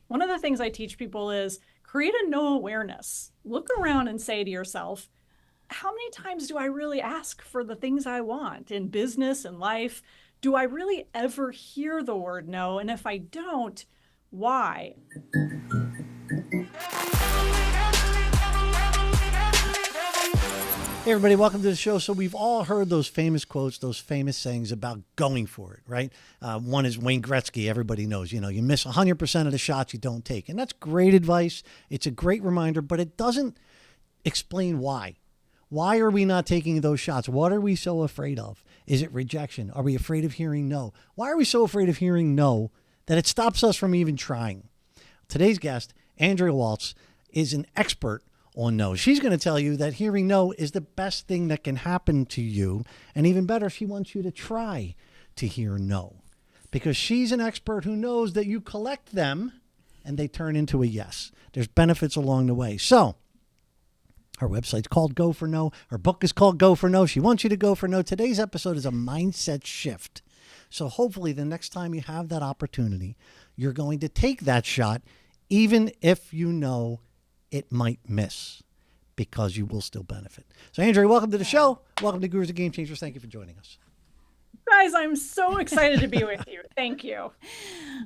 One of the things I teach people is create a no awareness. Look around and say to yourself, how many times do I really ask for the things I want in business and life? Do I really ever hear the word no? And if I don't, why? Hey everybody, welcome to the show. So we've all heard those famous quotes, those famous sayings about going for it, right? One is Wayne Gretzky. Everybody knows, you miss 100% of the shots you don't take. And that's great advice. It's a great reminder, but it doesn't explain why. Why are we not taking those shots? What are we so afraid of? Is it rejection? Are we afraid of hearing no? Why are we so afraid of hearing no that it stops us from even trying? Today's guest, Andrea Waltz, is an expert on no. She's going to tell you that hearing no is the best thing that can happen to you. And even better, she wants you to try to hear no. Because she's an expert who knows that you collect them and they turn into a yes. There's benefits along the way. So, her website's called Go for No. Her book is called Go for No. She wants you to go for no. Today's episode is a mindset shift. So hopefully the next time you have that opportunity, you're going to take that shot, even if you know it might miss, because you will still benefit. So Andrea, welcome to the show. Welcome to Gurus and Game Changers. Thank you for joining us. Guys, I'm so excited to be with you. Thank you.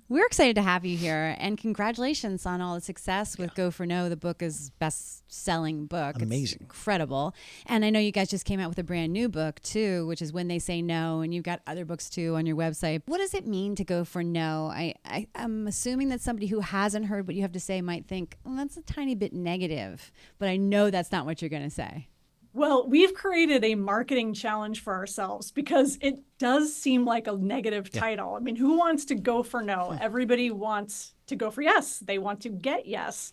We're excited to have you here, and congratulations on all the success with Go for No. The book is best-selling book. Amazing. It's incredible. And I know you guys just came out with a brand new book too, which is When They Say No, and you've got other books too on your website. What does it mean to go for no? I'm assuming that somebody who hasn't heard what you have to say might think, oh, that's a tiny bit negative, but I know that's not what you're going to say. Well, we've created a marketing challenge for ourselves because it does seem like a negative title. I mean, who wants to go for no? Everybody wants to go for yes. They want to get yes.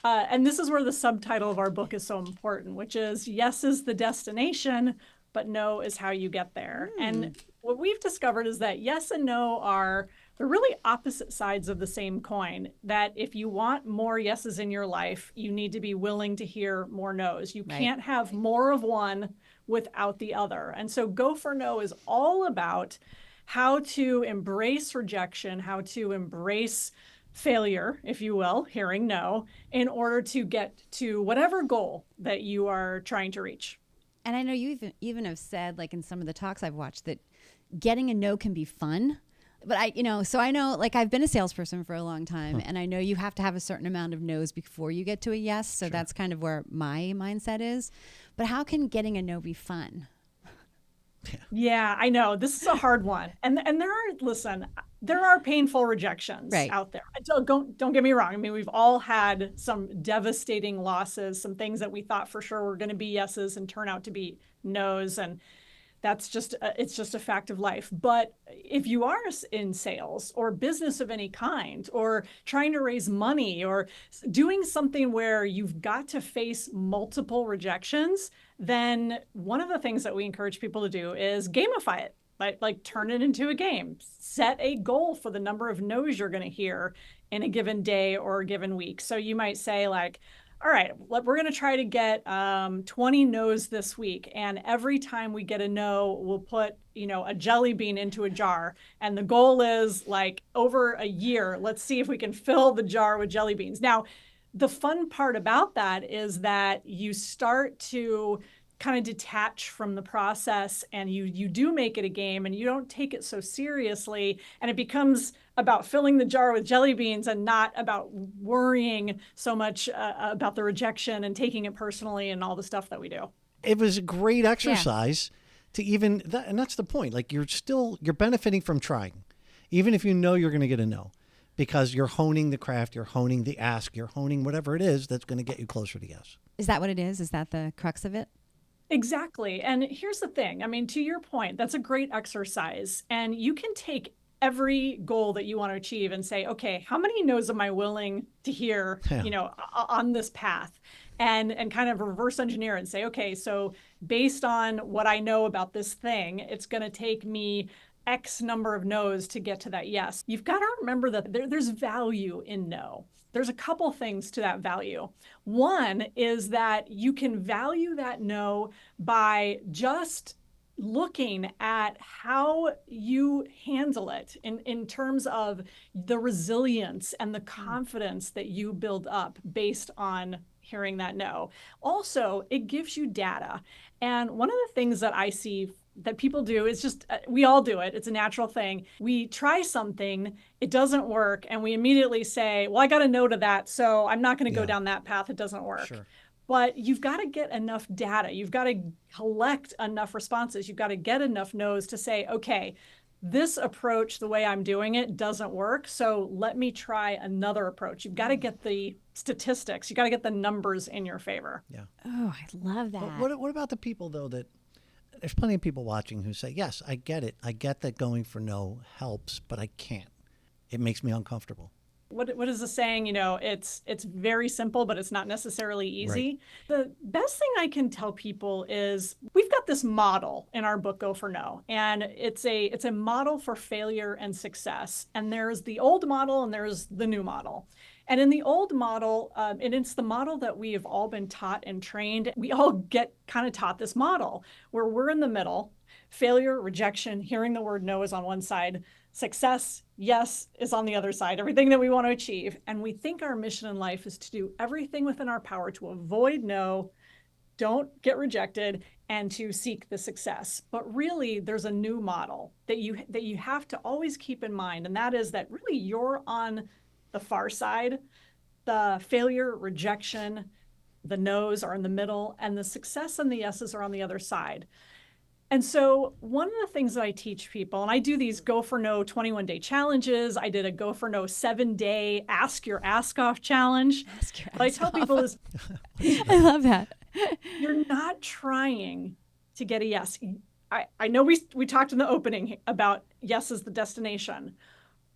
And this is where the subtitle of our book is so important, which is yes is the destination, but no is how you get there. And what we've discovered is that yes and no are they're really opposite sides of the same coin, that if you want more yeses in your life, you need to be willing to hear more no's. You can't have more of one without the other. And so Go for No is all about how to embrace rejection, how to embrace failure, if you will, hearing no, in order to get to whatever goal that you are trying to reach. And I know you even have said, like in some of the talks I've watched, that getting a no can be fun. But I know, like I've been a salesperson for a long time, and I know you have to have a certain amount of no's before you get to a yes. So that's kind of where my mindset is. But how can getting a no be fun? Yeah, I know. This is a hard one. And there are painful rejections out there. Don't get me wrong. I mean, we've all had some devastating losses, some things that we thought for sure were going to be yeses and turn out to be no's. And that's it's just a fact of life. But if you are in sales or business of any kind, or trying to raise money, or doing something where you've got to face multiple rejections, then one of the things that we encourage people to do is gamify it. Like turn it into a game. Set a goal for the number of no's you're going to hear in a given day or a given week. So you might say like, all right, we're going to try to get 20 no's this week. And every time we get a no, we'll put, a jelly bean into a jar. And the goal is like over a year, let's see if we can fill the jar with jelly beans. Now, the fun part about that is that you start to kind of detach from the process, and you do make it a game, and you don't take it so seriously, and it becomes about filling the jar with jelly beans and not about worrying so much about the rejection and taking it personally and all the stuff that we do. It was a great exercise to even that, and that's the point. Like you're benefiting from trying, even if you know you're going to get a no, because you're honing the craft, you're honing the ask, you're honing whatever it is that's going to get you closer to yes. Is that what it is? Is that the crux of it? Exactly. And here's the thing. I mean, to your point, that's a great exercise. And you can take every goal that you want to achieve and say, okay, how many no's am I willing to hear, on this path? And kind of reverse engineer and say, okay, so based on what I know about this thing, it's going to take me X number of no's to get to that yes. You've got to remember that there's value in no. There's a couple things to that value. One is that you can value that no by just looking at how you handle it in terms of the resilience and the confidence that you build up based on hearing that no. Also, it gives you data. And one of the things that I see that people do is just, we all do it. It's a natural thing. We try something, it doesn't work, and we immediately say, well, I got a no to that, so I'm not going to go down that path. It doesn't work. Sure. But you've got to get enough data. You've got to collect enough responses. You've got to get enough no's to say, okay, this approach, the way I'm doing it, doesn't work. So let me try another approach. You've got to get the statistics. You got to get the numbers in your favor. Yeah. Oh, I love that. What about the people, though, that there's plenty of people watching who say, yes, I get it. I get that going for no helps, but I can't. It makes me uncomfortable. What is the saying? You know, it's very simple, but it's not necessarily easy. Right. The best thing I can tell people is we've got this model in our book, Go for No, and it's a model for failure and success. And there's the old model and there's the new model. And in the old model, and it's the model that we have all been taught and trained, we all get kind of taught this model where we're in the middle. Failure, rejection, hearing the word no is on one side. Success, yes, is on the other side, everything that we want to achieve. And we think our mission in life is to do everything within our power to avoid no, don't get rejected, and to seek the success. But really, there's a new model that you have to always keep in mind. And that is that really you're on the far side. The failure, rejection, the no's are in the middle, and the success and the yeses are on the other side. And so one of the things that I teach people, and I do these Go for No 21-day challenges. I did a Go for No 7-day Ask Your Ask Off challenge. What I tell people is, I love that. You're not trying to get a yes. I know we talked in the opening about yes is the destination,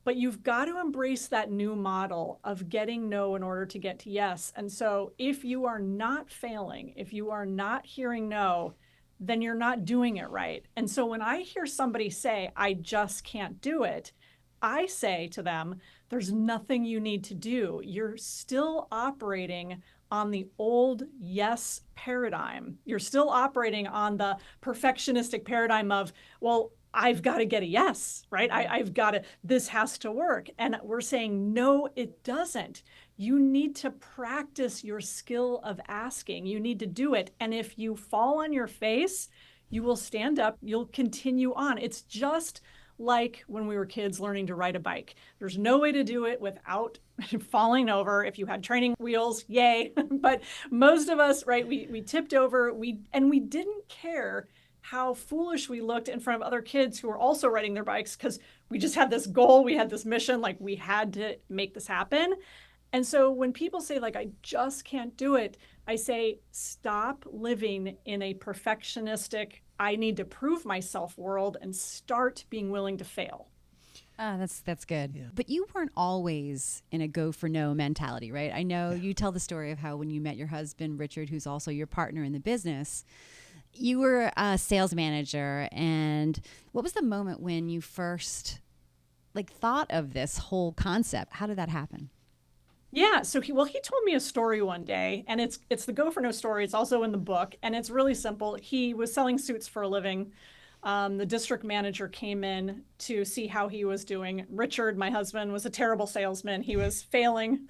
but you've got to embrace that new model of getting no in order to get to yes. And so if you are not failing, if you are not hearing no, then you're not doing it right. And so when I hear somebody say, I just can't do it, I say to them, there's nothing you need to do. You're still operating on the old yes paradigm. You're still operating on the perfectionistic paradigm of, well, I've got to get a yes, right? I've got to, this has to work. And we're saying, no, it doesn't. You need to practice your skill of asking. You need to do it. And if you fall on your face, you will stand up, you'll continue on. It's just like when we were kids learning to ride a bike. There's no way to do it without falling over. If you had training wheels, yay. But most of us, right, we tipped over, we didn't care how foolish we looked in front of other kids who were also riding their bikes because we just had this goal, we had this mission, like we had to make this happen. And so when people say, like, I just can't do it, I say, stop living in a perfectionistic, I need to prove myself world and start being willing to fail. That's good. Yeah. But you weren't always in a go for no mentality, right? I know you tell the story of how when you met your husband, Richard, who's also your partner in the business, you were a sales manager. And what was the moment when you first thought of this whole concept? How did that happen? Yeah, so he told me a story one day, and it's the Go for No story. It's also in the book, and it's really simple. He was selling suits for a living. The district manager came in to see how he was doing. Richard, my husband, was a terrible salesman. He was failing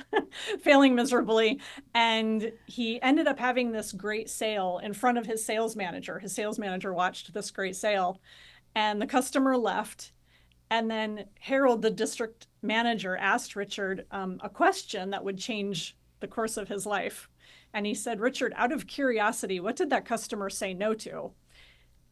miserably, and he ended up having this great sale in front of his sales manager. His sales manager watched this great sale, and the customer left. And then Harold, the district manager, asked Richard a question that would change the course of his life. And he said, Richard, out of curiosity, what did that customer say no to?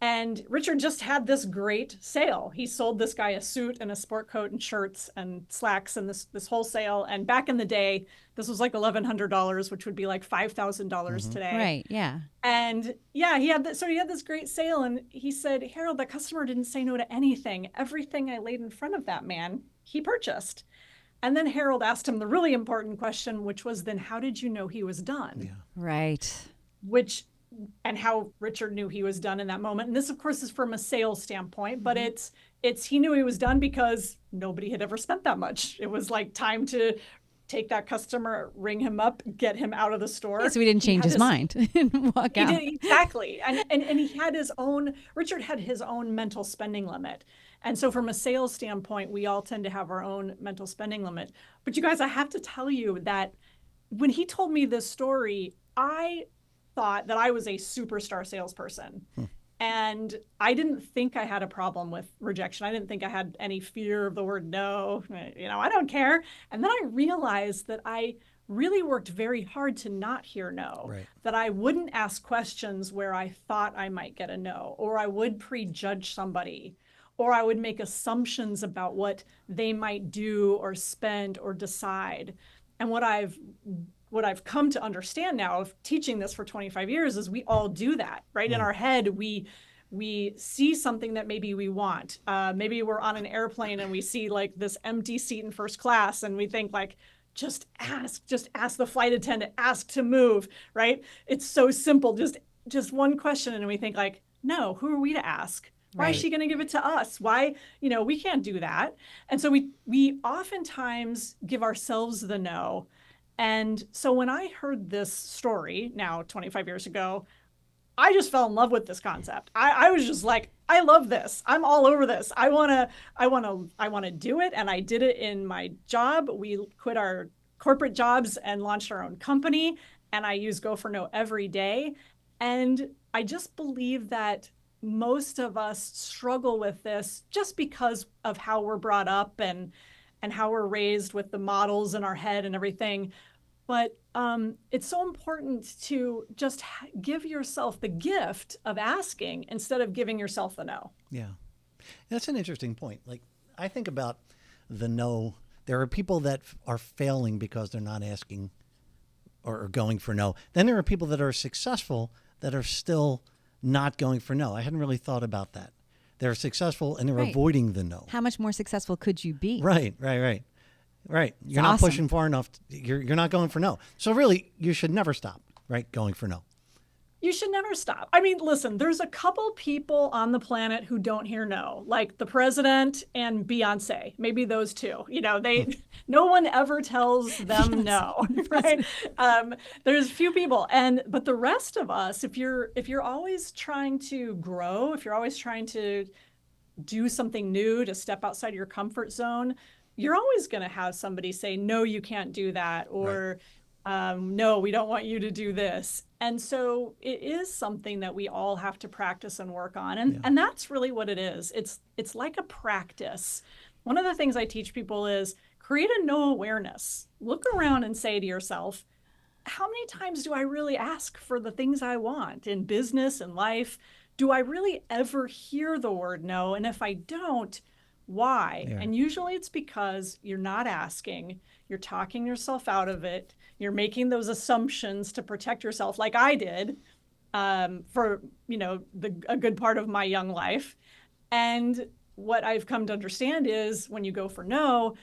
And Richard just had this great sale. He sold this guy a suit and a sport coat and shirts and slacks and this whole sale. And back in the day, this was like $1,100, which would be like $5,000 today. Right, yeah. And yeah, he had this great sale. And he said, Harold, that customer didn't say no to anything. Everything I laid in front of that man, he purchased. And then Harold asked him the really important question, which was, then how did you know he was done? Yeah. Right. And how Richard knew he was done in that moment. And this, of course, is from a sales standpoint, but it's he knew he was done because nobody had ever spent that much. It was like time to take that customer, ring him up, get him out of the store. Yeah, so he didn't change his mind and walk out. Exactly. And he had Richard had his own mental spending limit. And so from a sales standpoint, we all tend to have our own mental spending limit. But you guys, I have to tell you that when he told me this story, I thought that I was a superstar salesperson. And I didn't think I had a problem with rejection. I didn't think I had any fear of the word no. I don't care. And then I realized that I really worked very hard to not hear no, right. That I wouldn't ask questions where I thought I might get a no, or I would prejudge somebody, or I would make assumptions about what they might do or spend or decide. And what I've come to understand now of teaching this for 25 years is we all do that, right? In our head, we see something that maybe we want. Maybe we're on an airplane and we see like this empty seat in first class and we think like, just ask the flight attendant, ask to move, right? It's so simple, just one question. And we think like, no, who are we to ask? Why is she going to give it to us? Why, we can't do that. And so we oftentimes give ourselves the no. And so when I heard this story now 25 years ago, I just fell in love with this concept. I was just like, I love this. I'm all over this. I want to do it. And I did it in my job. We quit our corporate jobs and launched our own company. And I use Go for No every day. And I just believe that most of us struggle with this just because of how we're brought up and how we're raised with the models in our head and everything. But it's so important to just give yourself the gift of asking instead of giving yourself the no. Yeah. That's an interesting point. Like, I think about the no. There are people that are failing because they're not asking or going for no. Then there are people that are successful that are still not going for no. I hadn't really thought about that. They're successful and they're avoiding the no. How much more successful could you be? Right. You're not pushing far enough. You're not going for no. So really, you should never stop, right? Going for no. You should never stop. I mean, listen, there's a couple people on the planet who don't hear no, like the president and Beyonce, maybe those two. No one ever tells them no, right? There's a few people, but the rest of us, if you're always trying to grow, if you're always trying to do something new, to step outside your comfort zone, you're always going to have somebody say, no, you can't do that, or no, we don't want you to do this. And so it is something that we all have to practice and work on. And that's really what it is. It's like a practice. One of the things I teach people is create a no awareness. Look around and say to yourself, how many times do I really ask for the things I want in business and life? Do I really ever hear the word no? And if I don't, why? Yeah. And usually it's because you're not asking, you're talking yourself out of it, you're making those assumptions to protect yourself like I did for, a good part of my young life. And what I've come to understand is when you go for no,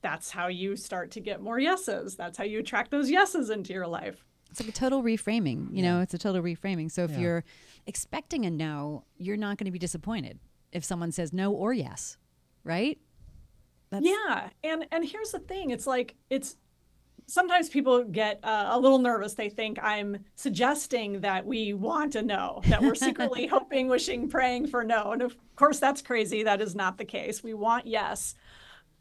that's how you start to get more yeses. That's how you attract those yeses into your life. It's like a total reframing, it's a total reframing. So if you're expecting a no, you're not going to be disappointed if someone says no or yes. Right? Yeah. And here's the thing. It's like, sometimes people get a little nervous. They think I'm suggesting that we want a no, that we're secretly hoping, wishing, praying for no. And of course, that's crazy. That is not the case. We want yes.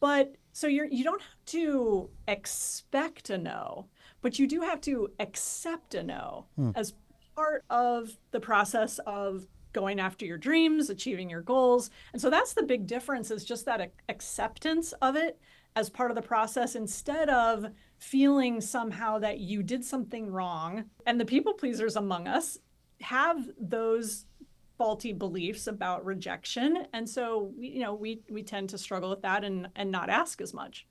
But so you don't have to expect a no, but you do have to accept a no as part of the process of going after your dreams, achieving your goals. And so that's the big difference, is just that acceptance of it as part of the process, instead of feeling somehow that you did something wrong. And the people pleasers among us have those faulty beliefs about rejection. And so, we tend to struggle with that and not ask as much.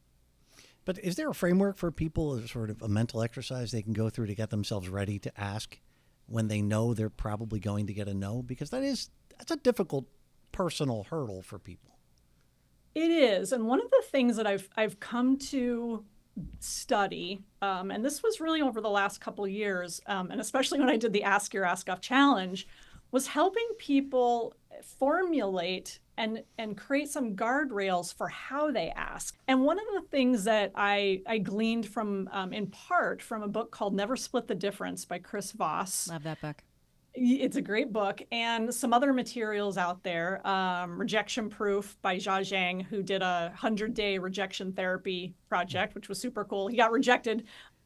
But is there a framework for people, as sort of a mental exercise they can go through to get themselves ready to ask when they know they're probably going to get a no? Because that's a difficult personal hurdle for people. It is. And one of the things that I've come to study, and this was really over the last couple of years, and especially when I did the Ask Your Ask Off challenge, was helping people formulate and create some guardrails for how they ask. And one of the things that I gleaned from, in part, from a book called Never Split the Difference by Chris Voss. Love that book. It's a great book, and some other materials out there. Rejection Proof by Jia Zhang, who did a 100-day rejection therapy project, which was super cool. He got rejected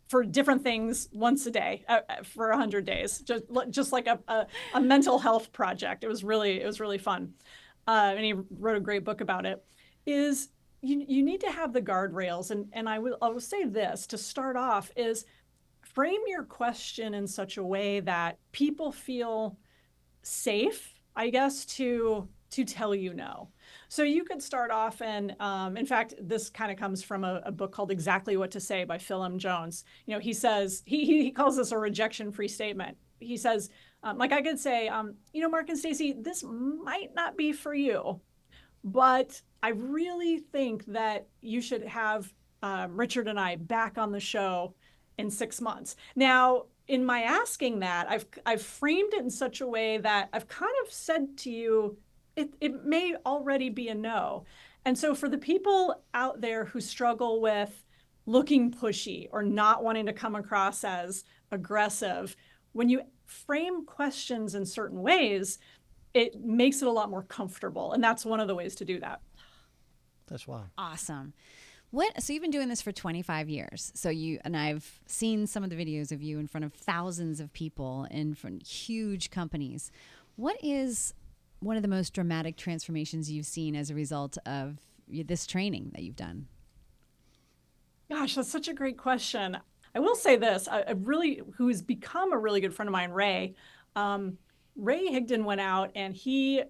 for different things once a day for 100 days, just like a mental health project. It was really fun. And he wrote a great book about it. Is you need to have the guardrails. And I will say this to start off is frame your question in such a way that people feel safe, I guess, to tell you no. So you could start off and, in fact, this kind of comes from a book called Exactly What to Say by Phil M. Jones. You know, he says, he calls this a rejection-free statement. He says, like I could say, you know, Mark and Stacy, this might not be for you, but I really think that you should have Richard and I back on the show in 6 months. Now, in my asking that, I've framed it in such a way that I've kind of said to you, it may already be a no. And so for the people out there who struggle with looking pushy or not wanting to come across as aggressive, when you frame questions in certain ways, it makes it a lot more comfortable. And that's one of the ways to do that. That's wild. Awesome. So you've been doing this for 25 years. So I've seen some of the videos of you in front of thousands of people in front of huge companies. What is one of the most dramatic transformations you've seen as a result of this training that you've done? Gosh, that's such a great question. I will say this, who has become a really good friend of mine, Ray Higdon went out and he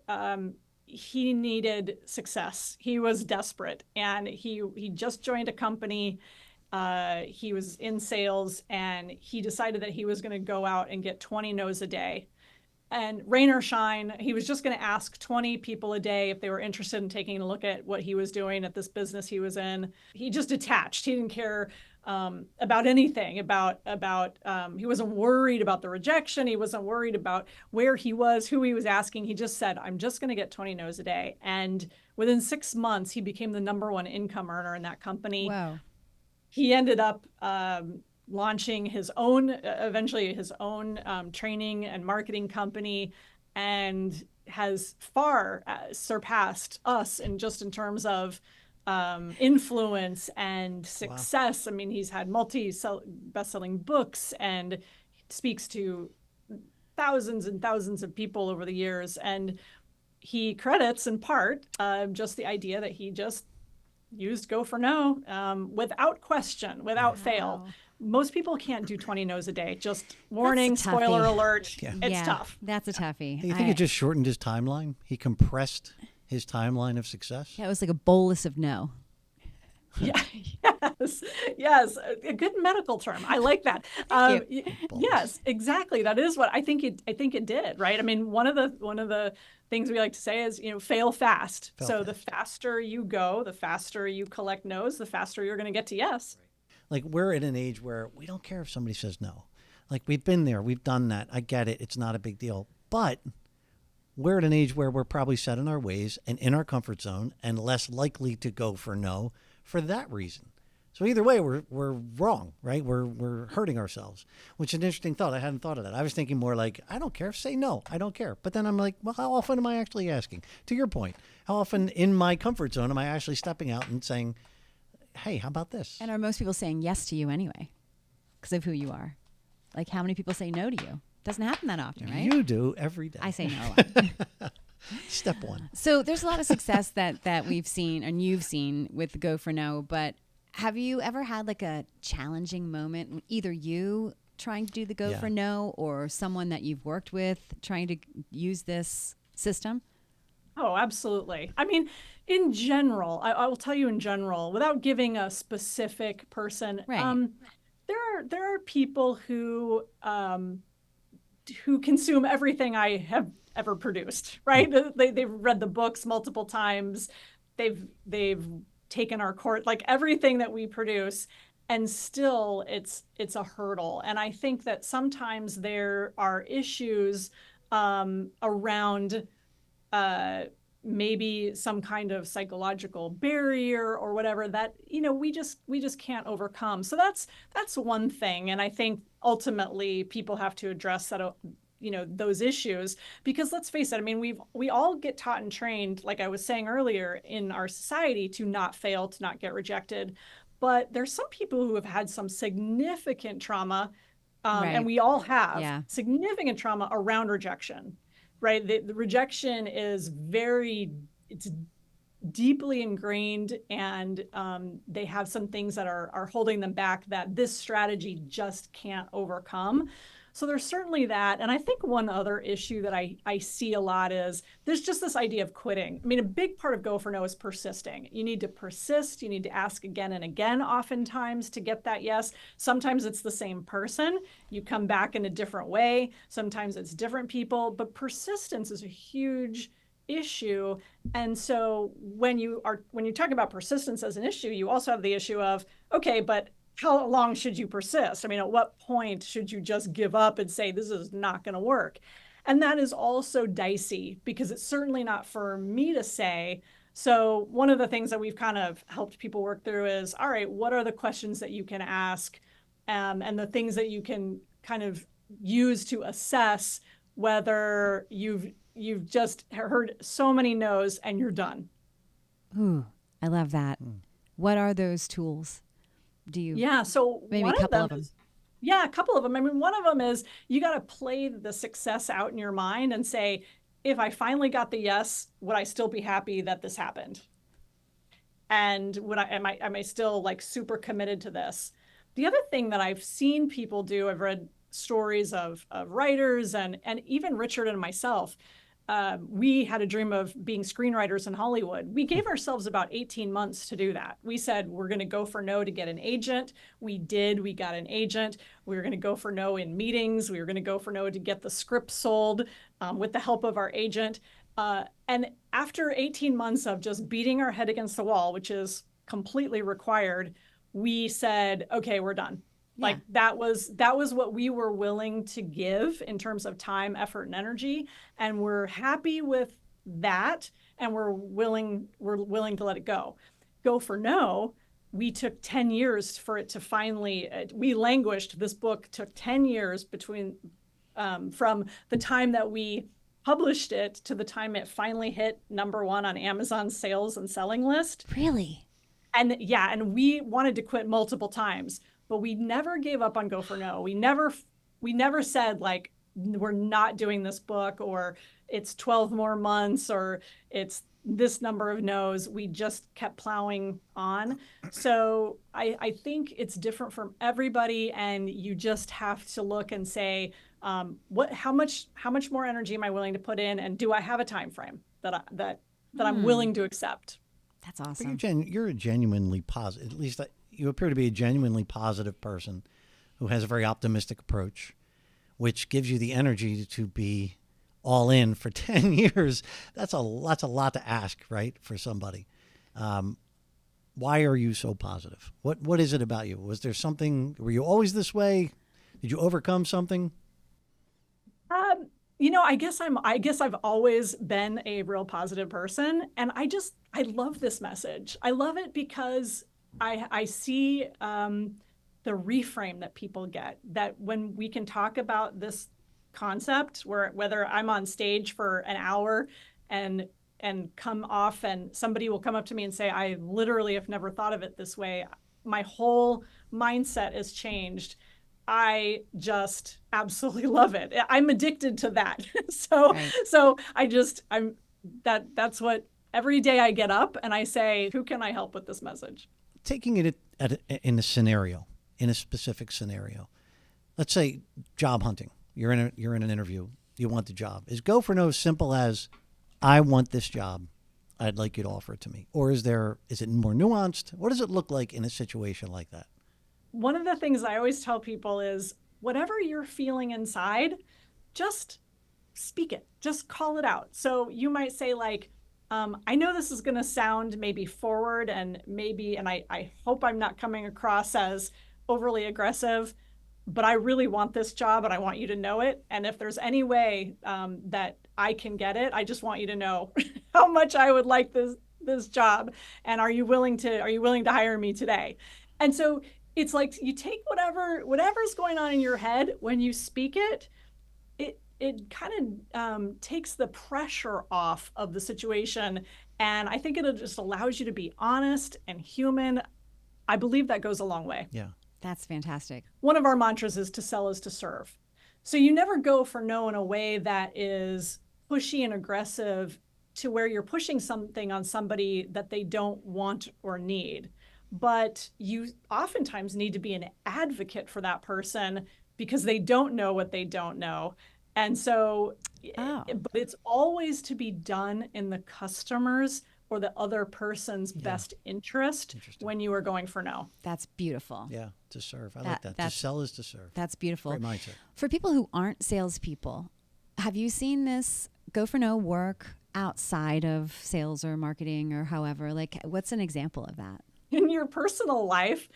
needed success. He was desperate, and he just joined a company. He was in sales, and he decided that he was going to go out and get 20 no's a day. And rain or shine, he was just going to ask 20 people a day if they were interested in taking a look at what he was doing at this business he was in. He just detached. He didn't care about anything, he wasn't worried about the rejection. He wasn't worried about where he was, who he was asking. He just said, I'm just going to get 20 no's a day. And within 6 months, he became the #1 income earner in that company. Wow. He ended up launching eventually his own training and marketing company, and has far surpassed us in terms of influence and success. Wow. I mean, he's had best-selling books and speaks to thousands and thousands of people over the years. And he credits in part just the idea that he just used go for no without question, without fail. Most people can't do 20 no's a day. Just warning, spoiler alert. Yeah. It's tough. That's a toughie. Do you think it just shortened his timeline? He compressed his timeline of success? Yeah, it was like a bolus of no. Yeah, yes, a good medical term. I like that. Yes, exactly. That is what I think it did. Right. I mean, one of the things we like to say is, fail fast. The faster you go, the faster you collect no's, the faster you're going to get to yes. Like, we're at an age where we don't care if somebody says no. Like, we've been there, we've done that. I get it. It's not a big deal. But we're at an age where we're probably set in our ways and in our comfort zone and less likely to go for no for that reason. So either way, we're wrong, right? We're hurting ourselves, which is an interesting thought. I hadn't thought of that. I was thinking more like, I don't care. Say no. I don't care. But then I'm like, well, how often am I actually asking? To your point, how often in my comfort zone am I actually stepping out and saying, hey, how about this? And are most people saying yes to you anyway because of who you are? Like, how many people say no to you? Doesn't happen that often, right? You do every day. I say no a lot. Step one. So there's a lot of success that we've seen and you've seen with the Go for No, but have you ever had like a challenging moment, either you trying to do the Go for No or someone that you've worked with trying to use this system? Oh, absolutely. I mean, in general, I will tell you in general, without giving a specific person, right. There are people who consume everything I have ever produced, right? They've read the books multiple times. They've taken our course, like everything that we produce, and still it's a hurdle. And I think that sometimes there are issues around maybe some kind of psychological barrier or whatever that, we just can't overcome. So that's one thing. And I think ultimately people have to address that, those issues, because let's face it, I mean, we all get taught and trained, like I was saying earlier, in our society to not fail, to not get rejected. But there's some people who have had some significant trauma, Right. and we all have Yeah. significant trauma around rejection, right? The rejection is it's deeply ingrained, and they have some things that are holding them back that this strategy just can't overcome. So there's certainly that. And I think one other issue that I see a lot is there's just this idea of quitting. I mean, a big part of Go for No is persisting. You need to persist. You need to ask again and again, oftentimes, to get that yes. Sometimes it's the same person. You come back in a different way. Sometimes it's different people. But persistence is a huge issue. And so when you talk about persistence as an issue, you also have the issue of, okay, but how long should you persist? I mean, at what point should you just give up and say, this is not going to work? And that is also dicey, because it's certainly not for me to say. So one of the things that we've kind of helped people work through is, all right, what are the questions that you can ask, and the things that you can kind of use to assess whether you've just heard so many no's and you're done. Ooh, I love that. What are those tools? Do you? Yeah, so maybe a couple of them. Yeah, a couple of them. I mean, one of them is you got to play the success out in your mind and say, if I finally got the yes, would I still be happy that this happened? And am I still like super committed to this? The other thing that I've seen people do, I've read stories of writers and even Richard and myself. We had a dream of being screenwriters in Hollywood. We gave ourselves about 18 months to do that. We said, we're going to go for no to get an agent. We did. We got an agent. We were going to go for no in meetings. We were going to go for no to get the script sold, with the help of our agent. And after 18 months of just beating our head against the wall, which is completely required, we said, okay, we're done. Yeah. Like that was what we were willing to give in terms of time, effort, and energy. And we're happy with that. And we're willing to let it go. Go for no. We took 10 years for it to finally, we languished. This book took 10 years between, from the time that we published it to the time it finally hit #1 on Amazon's sales and selling list. Really? And yeah, and we wanted to quit multiple times. But we never gave up on Go for No. We never said like, we're not doing this book, or it's 12 more months, or it's this number of no's. We just kept plowing on. So I think it's different from everybody, and you just have to look and say, how much more energy am I willing to put in, and do I have a time frame that I'm willing to accept? That's awesome. But you're a genuinely positive, at least you appear to be a genuinely positive person who has a very optimistic approach, which gives you the energy to be all in for 10 years. That's a lot to ask, right, for somebody. Why are you so positive? What is it about you? Was there something, were you always this way? Did you overcome something? I guess I've always been a real positive person, and I love this message. I love it because I see the reframe that people get, that when we can talk about this concept, whether I'm on stage for an hour and come off, and somebody will come up to me and say, I literally have never thought of it this way. My whole mindset has changed. I just absolutely love it. I'm addicted to that. That's what every day I get up and I say, who can I help with this message? Taking it in a specific scenario, let's say job hunting. You're in an interview. You want the job. Is Go for No simple as, I want this job, I'd like you to offer it to me? Or is it more nuanced? What does it look like in a situation like that? One of the things I always tell people is, whatever you're feeling inside, just speak it. Just call it out. So you might say like, I know this is going to sound maybe forward and I hope I'm not coming across as overly aggressive, but I really want this job and I want you to know it. And if there's any way that I can get it, I just want you to know how much I would like this job. And are you willing to hire me today? And so it's like you take whatever's going on in your head when you speak it, it kind of takes the pressure off of the situation. And I think it just allows you to be honest and human. I believe that goes a long way. Yeah. That's fantastic. One of our mantras is to sell is to serve. So you never go for no in a way that is pushy and aggressive to where you're pushing something on somebody that they don't want or need. But you oftentimes need to be an advocate for that person because they don't know what they don't know. And so, but it's always to be done in the customer's or the other person's best interest when you are going for no. That's beautiful. Yeah, to serve. I like that. To sell is to serve. That's beautiful. Great mindset. For people who aren't salespeople, have you seen this go for no work outside of sales or marketing or however? Like, what's an example of that? In your personal life,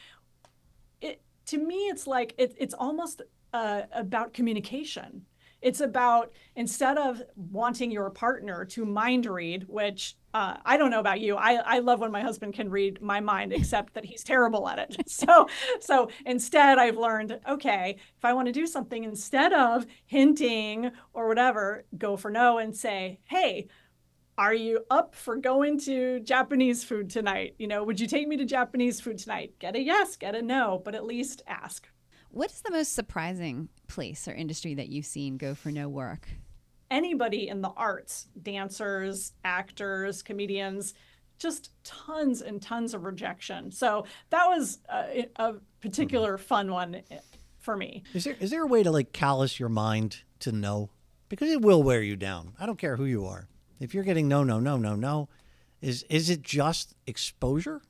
to me, it's like it's almost about communication. It's about, instead of wanting your partner to mind read, which I don't know about you. I love when my husband can read my mind, except that he's terrible at it. So instead I've learned, okay, if I want to do something, instead of hinting or whatever, go for no and say, hey, are you up for going to Japanese food tonight? Would you take me to Japanese food tonight? Get a yes, get a no, but at least ask. What is the most surprising place or industry that you've seen go for no work? Anybody in the arts, dancers, actors, comedians, just tons and tons of rejection. So that was a particular fun one for me. Is there a way to like callous your mind to no? Because it will wear you down. I don't care who you are. If you're getting no, is it just exposure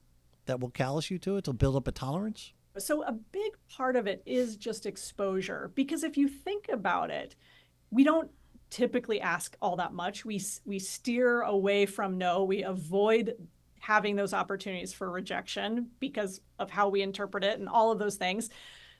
that will callous you to it? It'll build up a tolerance? So a big part of it is just exposure, because if you think about it, we don't typically ask all that much. We steer away from no. We avoid having those opportunities for rejection because of how we interpret it and all of those things.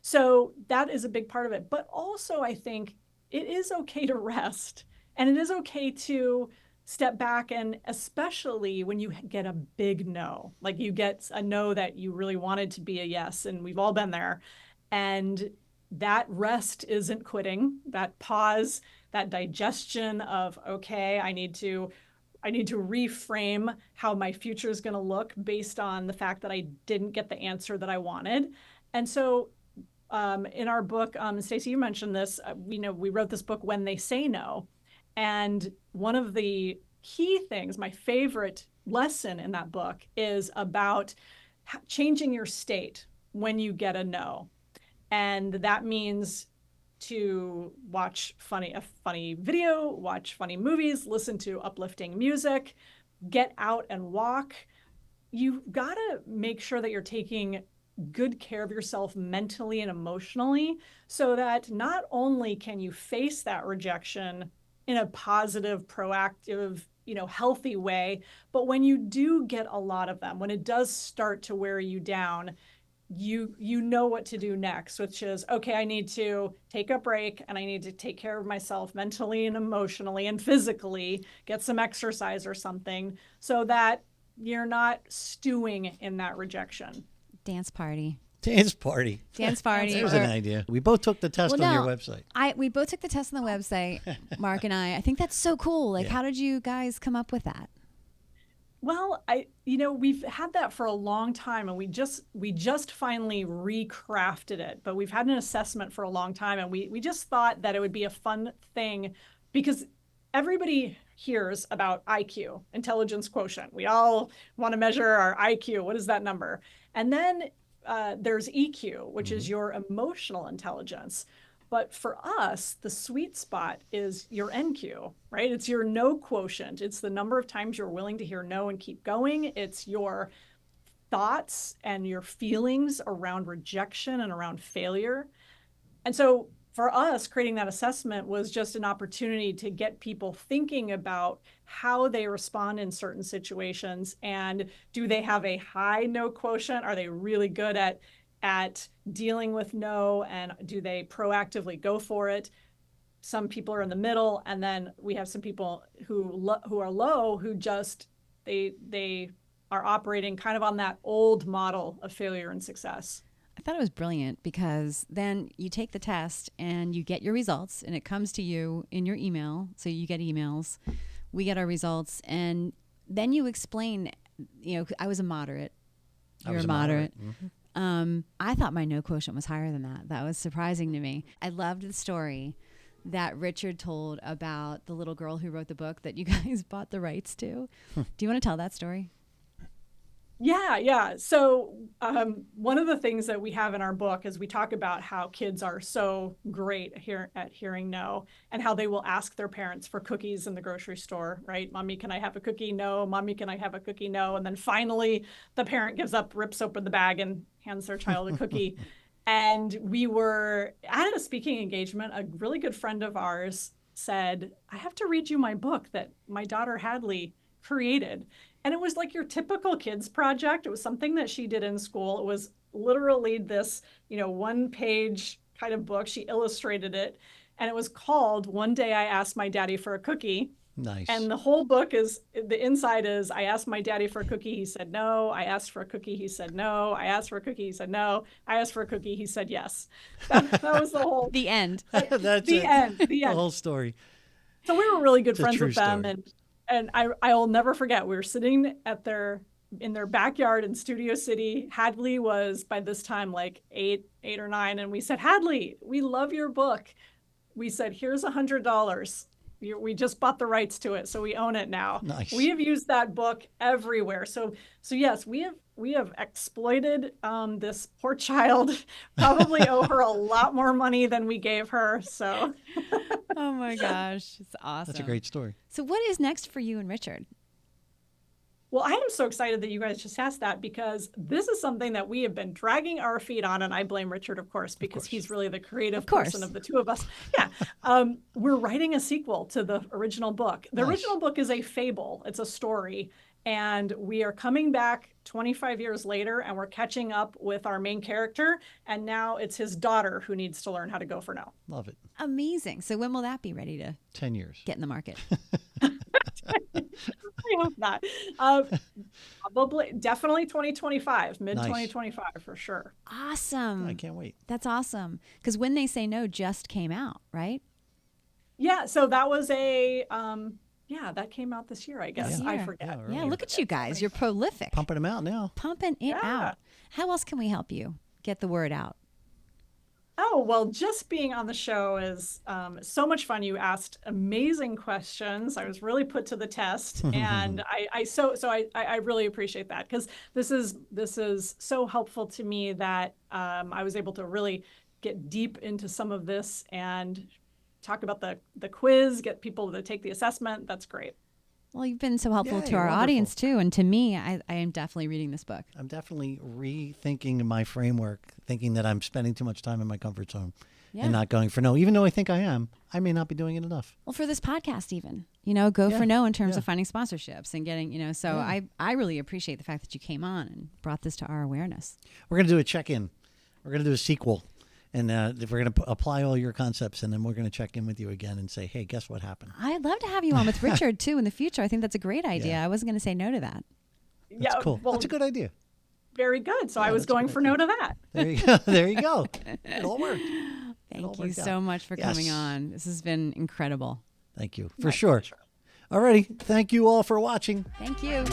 So that is a big part of it. But also, I think it is okay to rest, and it is okay to step back, and especially when you get a big no, like you get a no that you really wanted to be a yes, and we've all been there. And that rest isn't quitting, that pause, that digestion of, okay, I need to reframe how my future is going to look based on the fact that I didn't get the answer that I wanted. And so in our book, Stacey, you mentioned this, we wrote this book, When They Say No. And one of the key things, my favorite lesson in that book, is about changing your state when you get a no. And that means to watch a funny video, watch funny movies, listen to uplifting music, get out and walk. You've got to make sure that you're taking good care of yourself mentally and emotionally, so that not only can you face that rejection in a positive, proactive, healthy way, but when you do get a lot of them, when it does start to wear you down, you know what to do next, which is, okay, I need to take a break, and I need to take care of myself mentally and emotionally and physically, get some exercise or something, so that you're not stewing in that rejection. Dance party. Dance party. Dance party. There's an idea. We both took the test on your website. We both took the test on the website, Mark and I. I think that's so cool. Like, how did you guys come up with that? Well, we've had that for a long time, and we just finally recrafted it. But we've had an assessment for a long time, and we just thought that it would be a fun thing, because everybody hears about IQ, intelligence quotient. We all want to measure our IQ. What is that number? And then there's EQ, which is your emotional intelligence. But for us, the sweet spot is your NQ, right? It's your no quotient. It's the number of times you're willing to hear no and keep going. It's your thoughts and your feelings around rejection and around failure. And so for us, creating that assessment was just an opportunity to get people thinking about how they respond in certain situations. And do they have a high no quotient? Are they really good at at dealing with no, and do they proactively go for it? Some people are in the middle, and then we have some people who are low, who just they are operating kind of on that old model of failure and success. I thought it was brilliant because then you take the test and you get your results, and it comes to you in your email. So you get emails, we get our results, and then you explain, I was a moderate. You're a moderate. Mm-hmm. I thought my no quotient was higher than that. That was surprising to me. I loved the story that Richard told about the little girl who wrote the book that you guys bought the rights to. Do you want to tell that story? Yeah. So one of the things that we have in our book is we talk about how kids are so great at hearing no, and how they will ask their parents for cookies in the grocery store, right? Mommy, can I have a cookie? No. Mommy, can I have a cookie? No. And then finally the parent gives up, rips open the bag, and hands their child a cookie. And we were at a speaking engagement. A really good friend of ours said, I have to read you my book that my daughter Hadley created. And it was like your typical kids project. It was something that she did in school. It was literally this, 1-page kind of book. She illustrated it. And it was called One Day I Asked My Daddy for a Cookie. Nice. And the whole book is, the inside is, I asked my daddy for a cookie, he said no. I asked for a cookie, he said no. I asked for a cookie, he said no. I asked for a cookie, he said yes. That was the whole... The end. That's the end. The whole story. So we were really good It's friends with them. Story. And I'll never forget, we were sitting in their backyard in Studio City. Hadley was by this time like 8 or 9. And we said, Hadley, we love your book. We said, here's $100. We just bought the rights to it, so we own it now. Nice. We have used that book everywhere. So yes, we have exploited this poor child. Probably owe her a lot more money than we gave her. So. Oh my gosh, it's awesome. That's a great story. So what is next for you and Richard? Well, I am so excited that you guys just asked that, because this is something that we have been dragging our feet on, and I blame Richard, of course, because he's really the creative person of the two of us. Yeah. We're writing a sequel to the original book. The original book is a fable. It's a story. And we are coming back 25 years later, and we're catching up with our main character. And now it's his daughter who needs to learn how to go for no. Love it. Amazing. So when will that be ready to 10 years get in the market? I hope not. Probably, definitely 2025, mid 2025 for sure. Awesome. I can't wait. That's awesome. Because When They Say No just came out, right? Yeah. So that was that came out this year, I guess. I forget. Yeah, look at you guys. You're prolific. Pumping them out now. Pumping it out. How else can we help you get the word out? Oh, well, just being on the show is so much fun. You asked amazing questions. I was really put to the test, and I really appreciate that, because this is so helpful to me that I was able to really get deep into some of this and talk about the quiz, get people to take the assessment. That's great. Well, you've been so helpful to our audience too, and to me, I am definitely reading this book. I'm definitely rethinking my framework, thinking that I'm spending too much time in my comfort zone and not going for no. Even though I think I am, I may not be doing it enough. Well, for this podcast even, go for no in terms of finding sponsorships and getting, so I really appreciate the fact that you came on and brought this to our awareness. We're going to do a check-in. We're going to do a sequel. And we're going to apply all your concepts, and then we're going to check in with you again and say, hey, guess what happened? I'd love to have you on with Richard, too, in the future. I think that's a great idea. I wasn't going to say no to that. That's cool. Well, that's a good idea. Very good. So I was going for no to that. There you go. There you go. It all worked. Thank you so much for coming on. This has been incredible. Thank you. For sure. All righty. Thank you all for watching. Thank you.